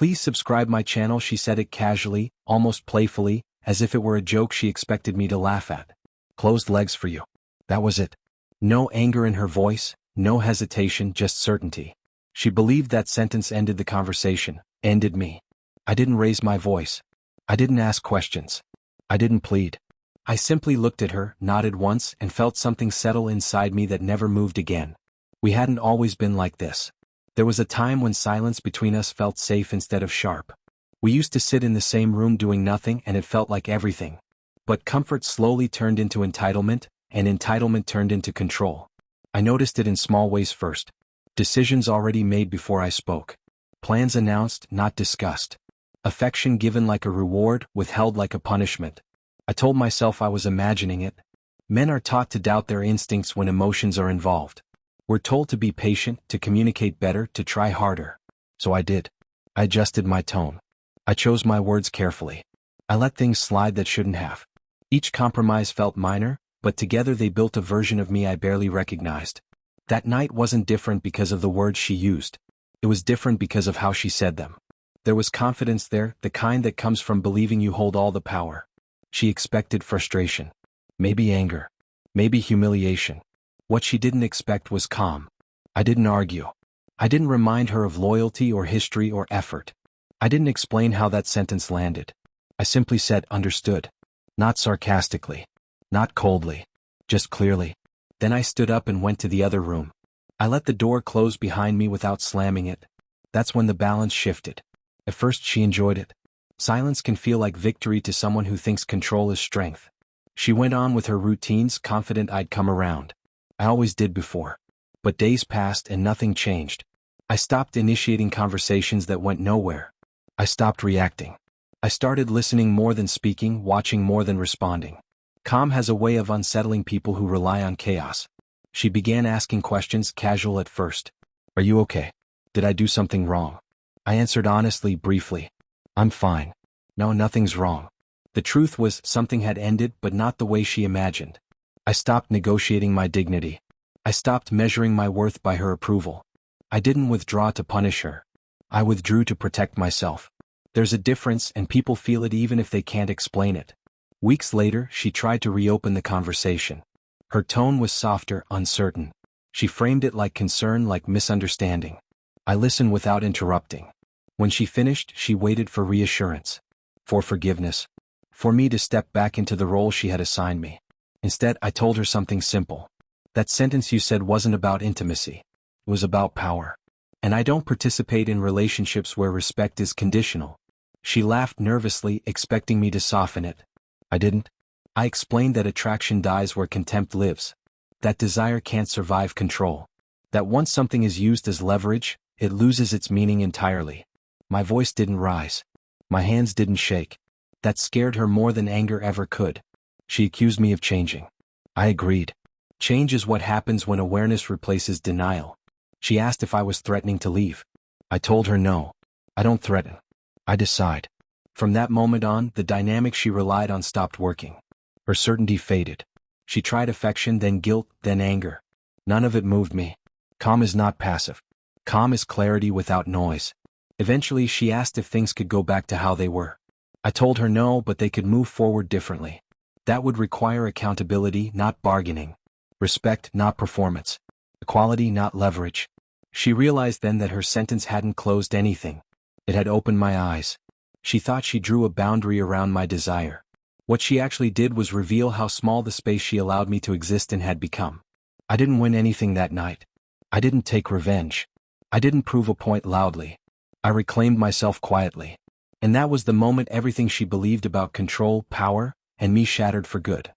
Please subscribe my channel, she said it casually, almost playfully, as if it were a joke she expected me to laugh at. Closed legs for you. That was it. No anger in her voice, no hesitation, just certainty. She believed that sentence ended the conversation, ended me. I didn't raise my voice. I didn't ask questions. I didn't plead. I simply looked at her, nodded once, and felt something settle inside me that never moved again. We hadn't always been like this. There was a time when silence between us felt safe instead of sharp. We used to sit in the same room doing nothing and it felt like everything. But comfort slowly turned into entitlement, and entitlement turned into control. I noticed it in small ways first. Decisions already made before I spoke. Plans announced, not discussed. Affection given like a reward, withheld like a punishment. I told myself I was imagining it. Men are taught to doubt their instincts when emotions are involved. We're told to be patient, to communicate better, to try harder. So I did. I adjusted my tone. I chose my words carefully. I let things slide that shouldn't have. Each compromise felt minor, but together they built a version of me I barely recognized. That night wasn't different because of the words she used. It was different because of how she said them. There was confidence there, the kind that comes from believing you hold all the power. She expected frustration. Maybe anger. Maybe humiliation. What she didn't expect was calm. I didn't argue. I didn't remind her of loyalty or history or effort. I didn't explain how that sentence landed. I simply said, understood. Not sarcastically. Not coldly. Just clearly. Then I stood up and went to the other room. I let the door close behind me without slamming it. That's when the balance shifted. At first she enjoyed it. Silence can feel like victory to someone who thinks control is strength. She went on with her routines, confident I'd come around. I always did before. But days passed and nothing changed. I stopped initiating conversations that went nowhere. I stopped reacting. I started listening more than speaking, watching more than responding. Calm has a way of unsettling people who rely on chaos. She began asking questions, casual at first. Are you okay? Did I do something wrong? I answered honestly, briefly. I'm fine. No, nothing's wrong. The truth was, something had ended, but not the way she imagined. I stopped negotiating my dignity. I stopped measuring my worth by her approval. I didn't withdraw to punish her. I withdrew to protect myself. There's a difference, and people feel it even if they can't explain it. Weeks later, she tried to reopen the conversation. Her tone was softer, uncertain. She framed it like concern, like misunderstanding. I listened without interrupting. When she finished, she waited for reassurance. For forgiveness. For me to step back into the role she had assigned me. Instead, I told her something simple. That sentence you said wasn't about intimacy. It was about power. And I don't participate in relationships where respect is conditional. She laughed nervously, expecting me to soften it. I didn't. I explained that attraction dies where contempt lives. That desire can't survive control. That once something is used as leverage, it loses its meaning entirely. My voice didn't rise. My hands didn't shake. That scared her more than anger ever could. She accused me of changing. I agreed. Change is what happens when awareness replaces denial. She asked if I was threatening to leave. I told her no. I don't threaten. I decide. From that moment on, the dynamic she relied on stopped working. Her certainty faded. She tried affection, then guilt, then anger. None of it moved me. Calm is not passive. Calm is clarity without noise. Eventually, she asked if things could go back to how they were. I told her no, but they could move forward differently. That would require accountability, not bargaining. Respect, not performance. Equality, not leverage. She realized then that her sentence hadn't closed anything. It had opened my eyes. She thought she drew a boundary around my desire. What she actually did was reveal how small the space she allowed me to exist in had become. I didn't win anything that night. I didn't take revenge. I didn't prove a point loudly. I reclaimed myself quietly. And that was the moment everything she believed about control, power, and me shattered for good.